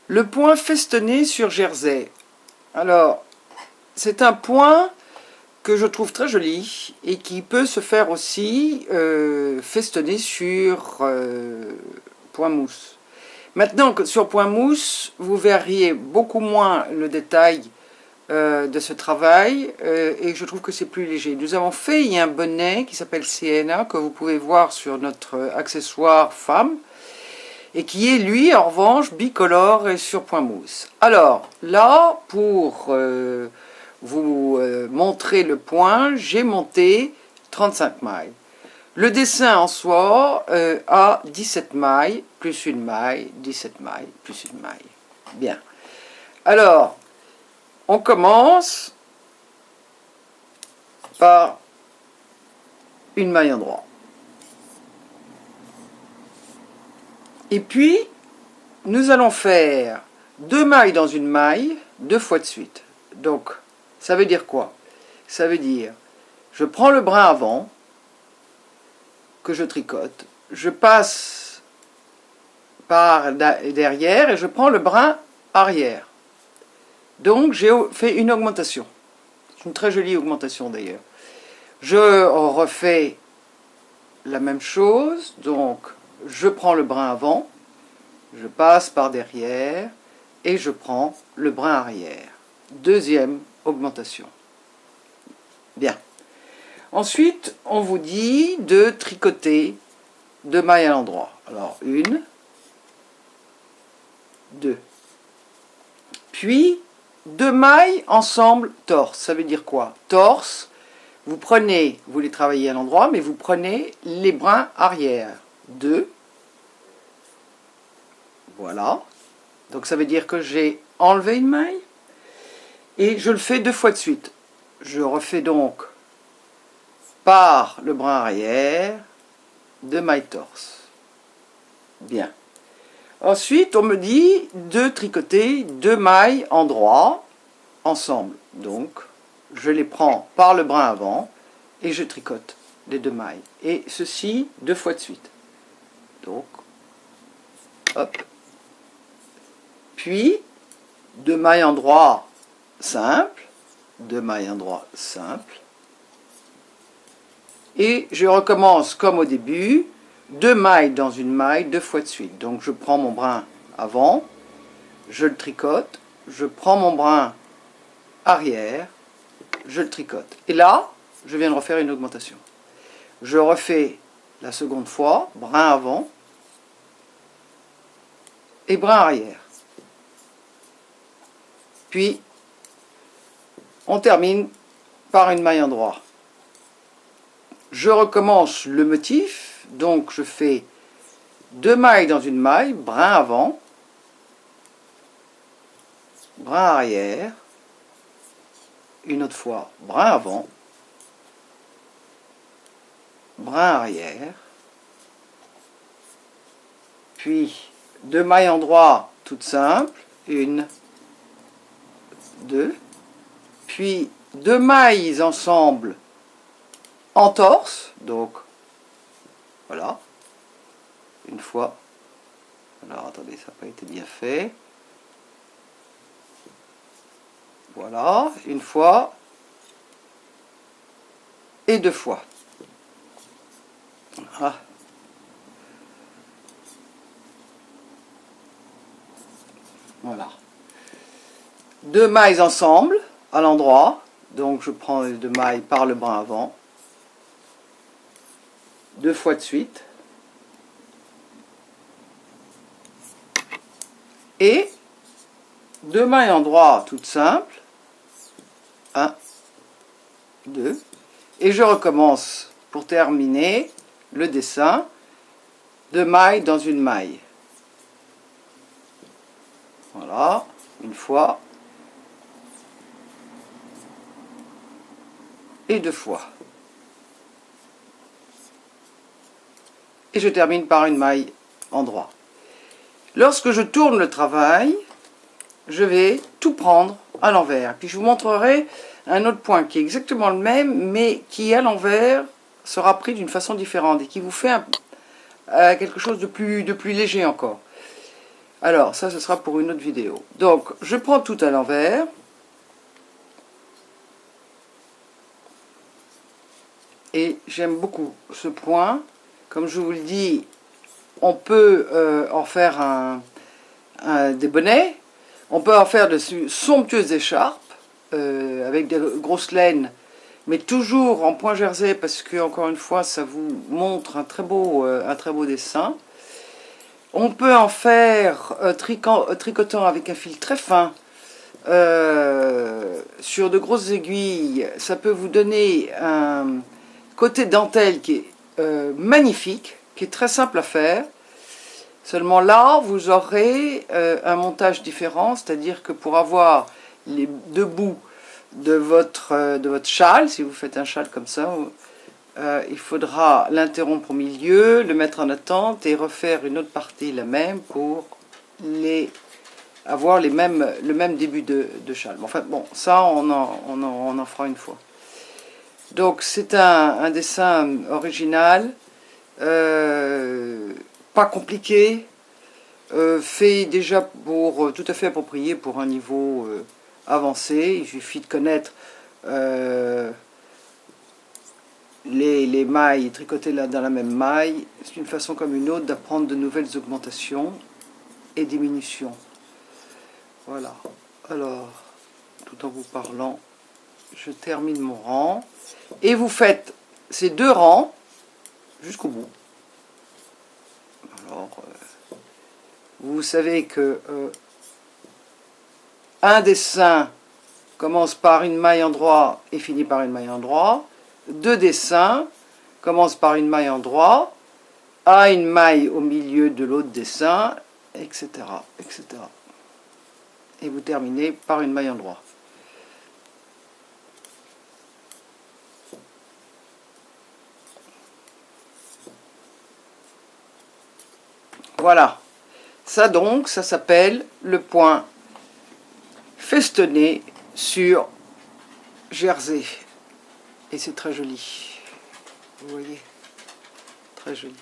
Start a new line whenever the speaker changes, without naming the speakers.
Le point festonné sur jersey. Alors, c'est un point que je trouve très joli et qui peut se faire aussi festonner sur point mousse. Maintenant, sur point mousse, vous verriez beaucoup moins le détail de ce travail et je trouve que c'est plus léger. Nous avons fait il y a un bonnet qui s'appelle Sienna que vous pouvez voir sur notre accessoire femme et qui est lui en revanche bicolore et sur point mousse. Alors là, pour vous montrer le point, j'ai monté 35 mailles. Le dessin en soi a 17 mailles, plus une maille, 17 mailles, plus une maille. Bien. Alors, on commence par une maille en droit. Et puis, nous allons faire 2 mailles dans une maille, 2 fois de suite. Donc, ça veut dire quoi? Ça veut dire, je prends le brin avant, que je tricote, je passe par derrière et je prends le brin arrière. Donc, j'ai fait une augmentation. C'est une très jolie augmentation d'ailleurs. Je refais la même chose, donc je prends le brin avant, je passe par derrière et je prends le brin arrière. Deuxième augmentation. Bien. Ensuite, on vous dit de tricoter 2 mailles à l'endroit. Alors, 1, 2. Puis, 2 mailles ensemble torse. Ça veut dire quoi? Torse, vous prenez, vous les travaillez à l'endroit, mais vous prenez les brins arrière. 2. Voilà. Donc ça veut dire que j'ai enlevé une maille. Et je le fais 2 fois de suite. Je refais donc par le brin arrière, 2 mailles torse. Bien. Ensuite, on me dit de tricoter 2 mailles en droit, ensemble. Donc, je les prends par le brin avant et je tricote les 2 mailles. Et ceci 2 fois de suite. Donc, hop. Puis, 2 mailles en droit simple, 2 mailles en droit simple. Et je recommence comme au début, 2 mailles dans une maille, 2 fois de suite. Donc je prends mon brin avant, je le tricote, je prends mon brin arrière, je le tricote. Et là, je viens de refaire une augmentation. Je refais la seconde fois, brin avant et brin arrière. Puis, on termine par une maille en droit. Je recommence le motif, donc je fais 2 mailles dans une maille, brin avant, brin arrière, une autre fois, brin avant, brin arrière, puis 2 mailles en droit toutes simples, 1, 2, puis 2 mailles ensemble en torse, donc voilà, une fois, alors attendez, ça n'a pas été bien fait, voilà, une fois, et 2 fois, voilà. Voilà. 2 mailles ensemble, à l'endroit, donc je prends les 2 mailles par le brin avant, 2 fois de suite, et 2 mailles en droit toutes simples, 1, 2, et je recommence pour terminer le dessin, 2 mailles dans une maille. Voilà, une fois, et 2 fois. Et je termine par une maille en droit. Lorsque je tourne le travail, je vais tout prendre à l'envers. Puis je vous montrerai un autre point qui est exactement le même, mais qui à l'envers sera pris d'une façon différente et qui vous fait quelque chose de plus léger encore. Alors, ça, ce sera pour une autre vidéo. Donc, je prends tout à l'envers. Et j'aime beaucoup ce point. Comme je vous le dis, on peut en faire des bonnets. On peut en faire de somptueuses écharpes avec des grosses laines, mais toujours en point jersey parce que, encore une fois, ça vous montre un très beau dessin. On peut en faire tricotant avec un fil très fin sur de grosses aiguilles. Ça peut vous donner un côté dentelle qui est magnifique, qui est très simple à faire. Seulement là, vous aurez un montage différent, c'est-à-dire que pour avoir les deux bouts de votre châle, si vous faites un châle comme ça, il faudra l'interrompre au milieu, le mettre en attente et refaire une autre partie la même pour avoir le même début de châle. Enfin bon, ça on en fera une fois. Donc c'est un dessin original, pas compliqué, fait déjà pour tout à fait approprié pour un niveau avancé. Il suffit de connaître les mailles tricotées dans la même maille. C'est une façon comme une autre d'apprendre de nouvelles augmentations et diminutions. Voilà. Alors, tout en vous parlant, je termine mon rang. Et vous faites ces deux rangs jusqu'au bout. Alors, vous savez que un dessin commence par une maille endroit et finit par une maille endroit. Deux dessins commencent par une maille endroit, a une maille au milieu de l'autre dessin, etc., etc. Et vous terminez par une maille endroit. Voilà. Ça donc, ça s'appelle le point festonné sur jersey. Et c'est très joli. Vous voyez, très joli.